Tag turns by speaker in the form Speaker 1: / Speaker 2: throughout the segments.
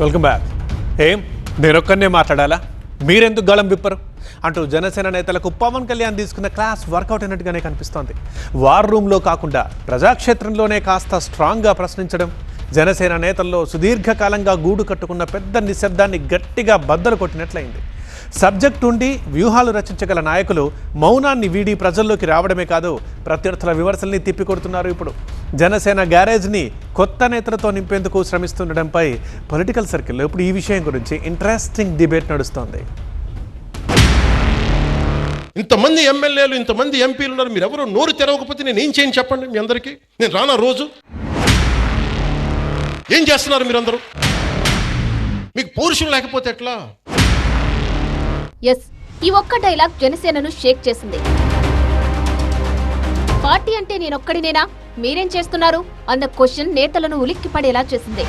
Speaker 1: Welcome back. ఏం నేనొక్కనే మాట్లాడాలా, మీరెందుకు గళం విప్పరు అంటూ జనసేన నేతలకు పవన్ కళ్యాణ్ తీసుకున్న క్లాస్ వర్కౌట్ అయినట్టుగానే కనిపిస్తోంది. వార్ రూమ్లో కాకుండా ప్రజాక్షేత్రంలోనే కాస్త స్ట్రాంగ్గా ప్రశ్నించడం, జనసేన నేతల్లో సుదీర్ఘకాలంగా గూడు కట్టుకున్న పెద్ద నిశ్శబ్దాన్ని గట్టిగా బద్దలు కొట్టినట్లయింది. సబ్జెక్ట్ ఉండి వ్యూహాలు రచించగల నాయకులు మౌనాన్ని వీడి ప్రజల్లోకి రావడమే కాదు, ప్రత్యర్థుల విమర్శల్ని తిప్పికొడుతున్నారు. ఇప్పుడు జనసేన గ్యారేజ్ని కొత్త నేతలతో నింపేందుకు శ్రమిస్తుండడంపై పొలిటికల్ సర్కిల్లో ఇప్పుడు ఈ విషయం గురించి ఇంట్రెస్టింగ్ డిబేట్ నడుస్తోంది.
Speaker 2: ఇంతమంది ఎమ్మెల్యేలు, ఇంతమంది ఎంపీలు ఉన్నారు, మీరు ఎవరు నోరు తెరవకపోతే నేను ఏం చేయని చెప్పండి మీ అందరికీ. నేను రానా రోజు? ఏం చేస్తున్నారు మీరందరూ? మీకు పౌరుషం లేకపోతే ఎట్లా?
Speaker 3: ఎస్, ఈ ఒక్క డైలాగ్ జనసేనను షేక్ చేసింది. పార్టీ అంటే నేనొక్కడినేనా, మీరేం చేస్తున్నారు అన్న క్వశ్చన్ నేతలను ఉలిక్కిపడేలా చేసింది.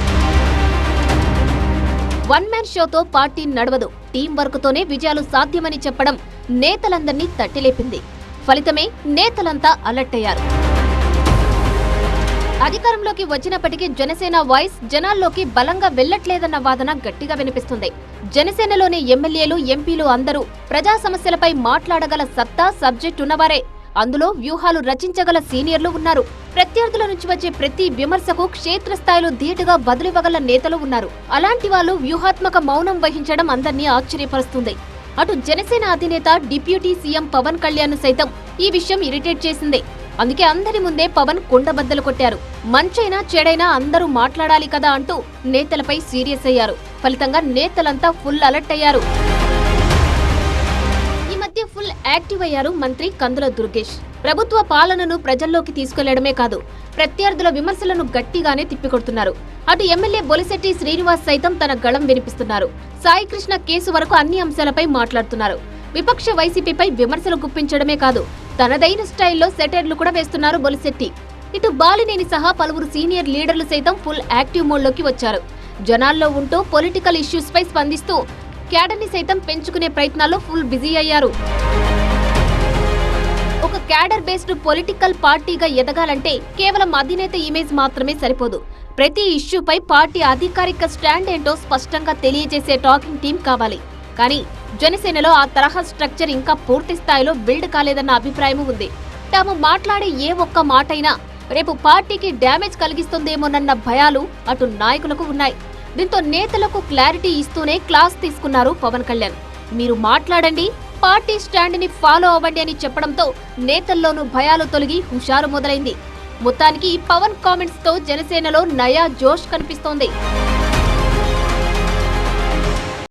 Speaker 3: వన్ మ్యాన్ షోతో పార్టీ నడవదు, టీం వర్క్ తోనే విజయాలు సాధ్యమని చెప్పడం నేతలందరినీ తట్టిలేపింది. ఫలితమే నేతలంతా అలర్ట్ అయ్యారు. అధికారంలోకి వచ్చినప్పటికీ జనసేన వాయిస్ జనాల్లోకి బలంగా వెళ్లట్లేదన్న వాదన గట్టిగా వినిపిస్తుంది. జనసేనలోని ఎమ్మెల్యేలు, ఎంపీలు అందరూ ప్రజా సమస్యలపై మాట్లాడగల సత్తా, సబ్జెక్ట్ ఉన్నవారే. అందులో వ్యూహాలు రచించగల సీనియర్లు ఉన్నారు. ప్రత్యర్థుల నుంచి వచ్చే ప్రతి విమర్శకు క్షేత్రస్థాయిలో ధీటుగా బదులివ్వగల నేతలు ఉన్నారు. అలాంటి వాళ్ళు వ్యూహాత్మక మౌనం వహించడం అందరినీ ఆశ్చర్యపరుస్తుంది. అటు జనసేన అధినేత డిప్యూటీ సీఎం పవన్ కళ్యాణ్ సైతం ఈ విషయం ఇరిటేట్ చేసింది. అందుకే అందరి ముందే పవన్ కుండబద్దలు కొట్టారు. మంచైనా చెడైనా అందరూ మాట్లాడాలి కదా అంటూ నేతలపై సీరియస్ అయ్యారు. ఫలితంగా నేతలంతా ఫుల్ అలర్ట్ అయ్యారు. ఈ మధ్య ఫుల్ యాక్టివ్ అయ్యారు మంత్రి కందుల దుర్గేష్. ప్రభుత్వ పాలనను ప్రజల్లోకి తీసుకెళ్లడమే కాదు, ప్రత్యర్థుల విమర్శలను గట్టిగానే తిప్పికొడుతున్నారు. అటు ఎమ్మెల్యే బొలిశెట్టి శ్రీనివాస్ సైతం తన గళం వినిపిస్తున్నారు. సాయి కృష్ణ కేసు వరకు అన్ని అంశాలపై మాట్లాడుతున్నారు. విపక్ష వైసీపీపై విమర్శలు గుప్పించడమే కాదు, తనదైన స్టైల్లో సెటైర్లు కూడా వేస్తున్నారు బొలిశెట్టి. ఇటు బాలినేని సహా పలువురు సీనియర్ లీడర్లు సైతం ఫుల్ యాక్టివ్ మోడ్లోకి వచ్చారు. జనాల్లో ఉంటూ పొలిటికల్ ఇష్యూస్ పై స్పందిస్తూ క్యాడర్ని సైతం పెంచుకునే ప్రయత్నాల్లో ఫుల్ బిజీ అయ్యారు. ఒక క్యాడర్ బేస్డ్ పొలిటికల్ పార్టీగా ఎదగాలంటే కేవలం అధినేత ఇమేజ్ మాత్రమే సరిపోదు. ప్రతి ఇష్యూపై పార్టీ అధికారిక స్టాండ్ ఏంటో స్పష్టంగా తెలియజేసే టాకింగ్ టీం కావాలి. కానీ జనసేనలో ఆ తరహా స్ట్రక్చర్ ఇంకా పూర్తి స్థాయిలో బిల్డ్ కాలేదన్న అభిప్రాయం ఉంది. తాము మాట్లాడే ఏ ఒక్క మాటైనా రేపు పార్టీకి డ్యామేజ్ కలిగిస్తుందేమోనన్న భయాలు అటు నాయకులకు ఉన్నాయి. దీంతో నేతలకు క్లారిటీ ఇస్తూనే క్లాస్ తీసుకున్నారు పవన్ కళ్యాణ్. మీరు మాట్లాడండి, పార్టీ స్టాండ్ ని ఫాలో అవ్వండి అని చెప్పడంతో నేతల్లోనూ భయాలు తొలగి హుషారు మొదలైంది. మొత్తానికి పవన్ కామెంట్స్ తో జనసేనలో నయా జోష్ కనిపిస్తోంది.